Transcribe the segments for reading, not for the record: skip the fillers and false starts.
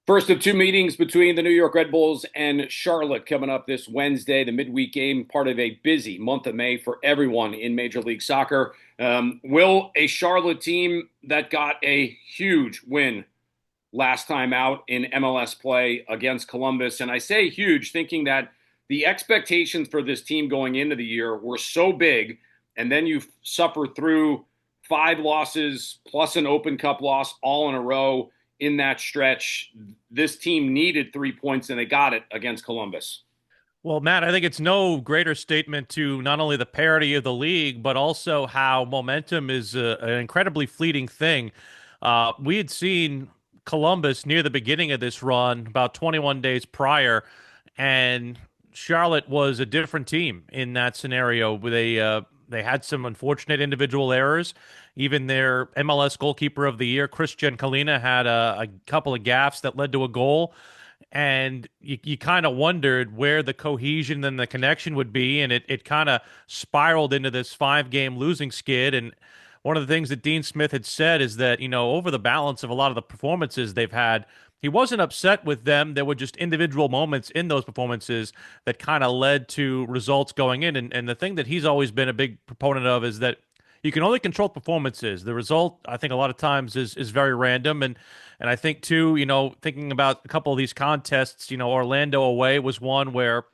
First of two meetings between the New York Red Bulls and Charlotte coming up this Wednesday, the midweek game, part of a busy month of May for everyone in Major League Soccer. Will a Charlotte team that got a huge win last time out in MLS play against Columbus, and I say huge, thinking that the expectations for this team going into the year were so big, and then you suffer through five losses plus an Open Cup loss all in a row in that stretch. This team needed 3 points and they got it against Columbus. Well, Matt, I think it's no greater statement to not only the parity of the league, but also how momentum is an incredibly fleeting thing. We had seen Columbus near the beginning of this run, about 21 days prior, and Charlotte was a different team in that scenario. They had some unfortunate individual errors. Even their MLS goalkeeper of the year, Christian Kalina, had a couple of gaffes that led to a goal, and you kind of wondered where the cohesion and the connection would be, and it kind of spiraled into this five-game losing skid. And one of the things that Dean Smith had said is that, over the balance of a lot of the performances they've had, he wasn't upset with them. There were just individual moments in those performances that kind of led to results going in. And the thing that he's always been a big proponent of is that you can only control performances. The result, I think, a lot of times is very random. And I think too, thinking about a couple of these contests, Orlando away was one where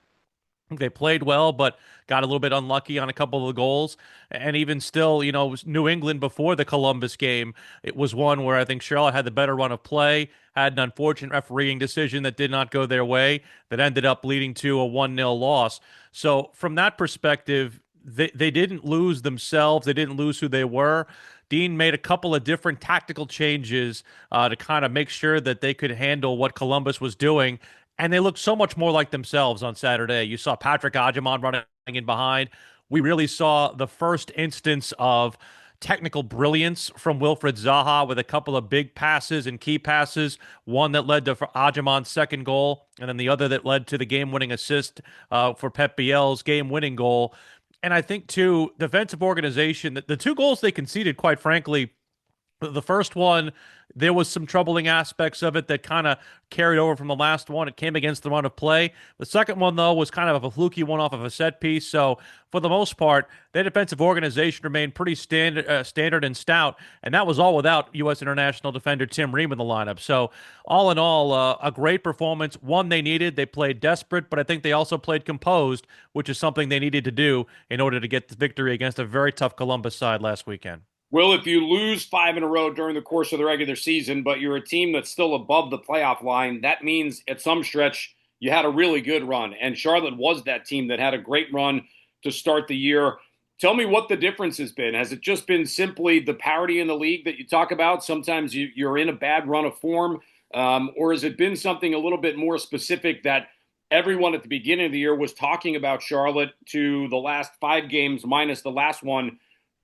they played well, but got a little bit unlucky on a couple of the goals. And even still, New England before the Columbus game, it was one where I think Charlotte had the better run of play, had an unfortunate refereeing decision that did not go their way, that ended up leading to a 1-0 loss. So from that perspective, they didn't lose themselves. They didn't lose who they were. Dean made a couple of different tactical changes to kind of make sure that they could handle what Columbus was doing. And they looked so much more like themselves on Saturday. You saw Patrick Agyemang running in behind. We really saw the first instance of technical brilliance from Wilfred Zaha with a couple of big passes and key passes, one that led to Agyemang's second goal, and then the other that led to the game-winning assist for Pep Biel's game-winning goal. And I think, too, defensive organization, the two goals they conceded, quite frankly, the first one, there was some troubling aspects of it that kind of carried over from the last one. It came against the run of play. The second one, though, was kind of a fluky one off of a set piece. So for the most part, their defensive organization remained pretty standard and stout, and that was all without U.S. international defender Tim Ream in the lineup. So all in all, a great performance. One they needed. They played desperate, but I think they also played composed, which is something they needed to do in order to get the victory against a very tough Columbus side last weekend. Well, if you lose five in a row during the course of the regular season, but you're a team that's still above the playoff line, that means at some stretch you had a really good run. And Charlotte was that team that had a great run to start the year. Tell me what the difference has been. Has it just been simply the parity in the league that you talk about? Sometimes you're in a bad run of form, or has it been something a little bit more specific that everyone at the beginning of the year was talking about Charlotte to the last five games minus the last one?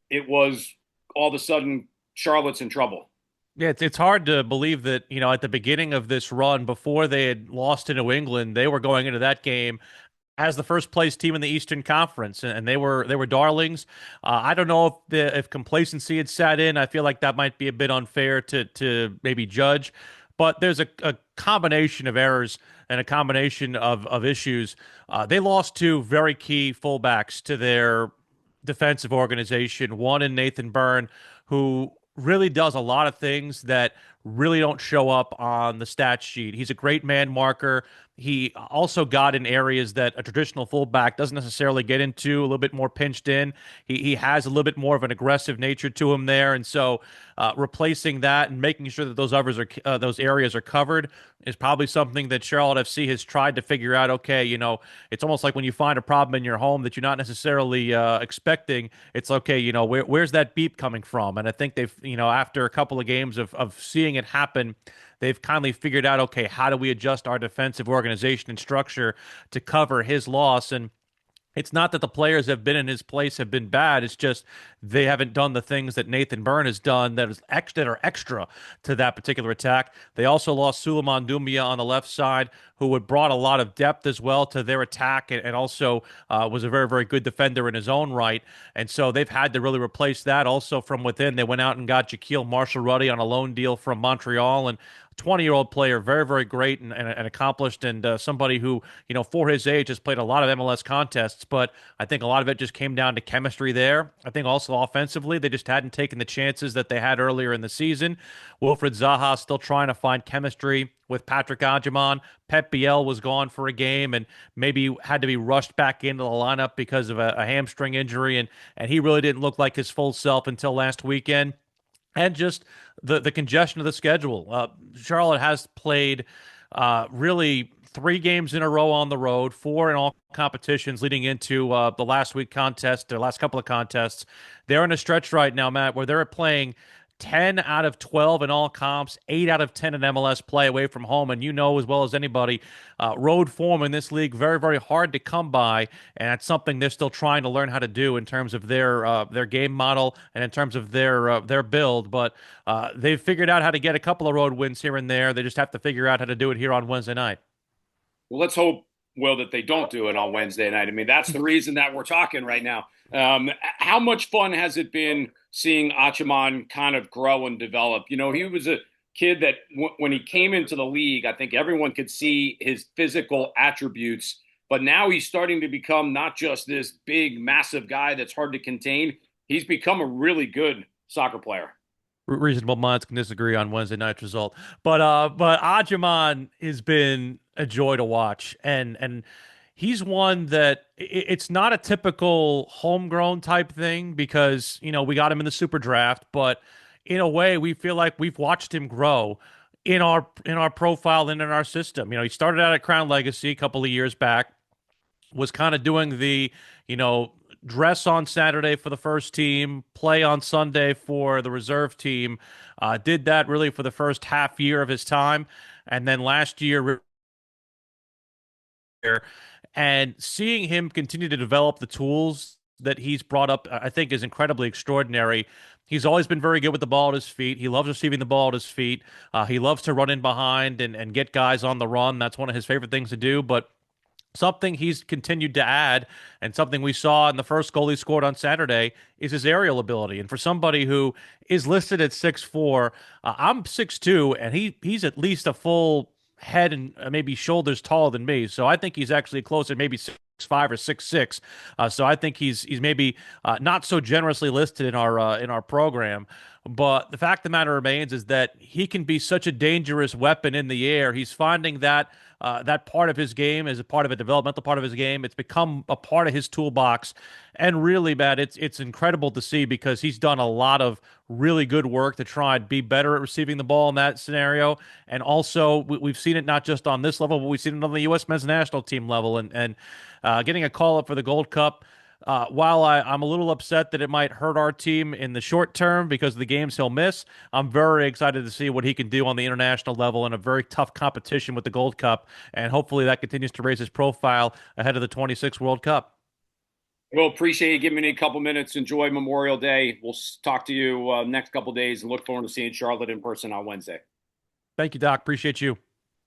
It was all of a sudden Charlotte's in trouble. Yeah, it's hard to believe that, at the beginning of this run, before they had lost to New England, they were going into that game as the first place team in the Eastern Conference, and they were darlings. I don't know if complacency had sat in. I feel like that might be a bit unfair to maybe judge, but there's a combination of errors and a combination of issues. They lost two very key fullbacks to their defensive organization, one in Nathan Byrne, who really does a lot of things that really don't show up on the stat sheet. He's a great man marker. He also got in areas that a traditional fullback doesn't necessarily get into, a little bit more pinched in. He has a little bit more of an aggressive nature to him there, and so replacing that and making sure that those areas are covered is probably something that Charlotte FC has tried to figure out. Okay, it's almost like when you find a problem in your home that you're not necessarily expecting. It's okay, where's that beep coming from? And I think they've, after a couple of games of seeing it happen, they've kindly figured out, okay, how do we adjust our defensive organization and structure to cover his loss? And it's not that the players have been in his place have been bad. It's just they haven't done the things that Nathan Byrne has done that are extra to that particular attack. They also lost Suleiman Doumbia on the left side, who had brought a lot of depth as well to their attack and also was a very, very good defender in his own right. And so they've had to really replace that. Also from within, they went out and got Jaquil Marshall-Ruddy on a loan deal from Montreal, and 20-year-old player, very, very great and accomplished, and somebody who, for his age has played a lot of MLS contests. But I think a lot of it just came down to chemistry there. I think also offensively, they just hadn't taken the chances that they had earlier in the season. Wilfred Zaha still trying to find chemistry with Patrick Agyemang. Pep Biel was gone for a game and maybe had to be rushed back into the lineup because of a hamstring injury, and he really didn't look like his full self until last weekend. And just the congestion of the schedule. Charlotte has played really 3 games in a row on the road, 4 in all competitions leading into the last week contest, their last couple of contests. They're in a stretch right now, Matt, where they're playing 10 out of 12 in all comps, 8 out of 10 in MLS play away from home. And you know as well as anybody, road form in this league, very, very hard to come by. And that's something they're still trying to learn how to do in terms of their game model and in terms of their build. But they've figured out how to get a couple of road wins here and there. They just have to figure out how to do it here on Wednesday night. Well, let's hope, Will, that they don't do it on Wednesday night. I mean, that's the reason that we're talking right now. How much fun has it been seeing Achaman kind of grow and develop? He was a kid that when he came into the league, I think everyone could see his physical attributes, but now he's starting to become not just this big, massive guy that's hard to contain. He's become a really good soccer player. Reasonable minds can disagree on Wednesday night's result, but Agyemang has been a joy to watch, and he's one that it's not a typical homegrown type thing because we got him in the super draft, but in a way we feel like we've watched him grow in our profile and in our system. He started out at Crown Legacy a couple of years back, was kind of doing the dress on Saturday for the first team, play on Sunday for the reserve team. Did that really for the first half year of his time, and then last year, and seeing him continue to develop the tools that he's brought up, I think is incredibly extraordinary. He's always been very good with the ball at his feet. He loves receiving the ball at his feet. He loves to run in behind and get guys on the run. That's one of his favorite things to do. But something he's continued to add, and something we saw in the first goal he scored on Saturday, is his aerial ability. And for somebody who is listed at 6'4", I'm 6'2", and he's at least a full head and maybe shoulders taller than me. So I think he's actually closer, maybe 6'5" or 6'6". So I think he's maybe not so generously listed in our program. But the fact of the matter remains is that he can be such a dangerous weapon in the air. He's finding that part of his game as a part of a developmental part of his game. It's become a part of his toolbox. And really, Matt, it's incredible to see because he's done a lot of really good work to try and be better at receiving the ball in that scenario. And also, we've seen it not just on this level, but we've seen it on the U.S. men's national team level. And getting a call up for the Gold Cup. While I'm a little upset that it might hurt our team in the short term because of the games he'll miss, I'm very excited to see what he can do on the international level in a very tough competition with the Gold Cup. And hopefully that continues to raise his profile ahead of the 26 World Cup. Well, appreciate you giving me a couple minutes. Enjoy Memorial Day. We'll talk to you next couple days and look forward to seeing Charlotte in person on Wednesday. Thank you, Doc. Appreciate you.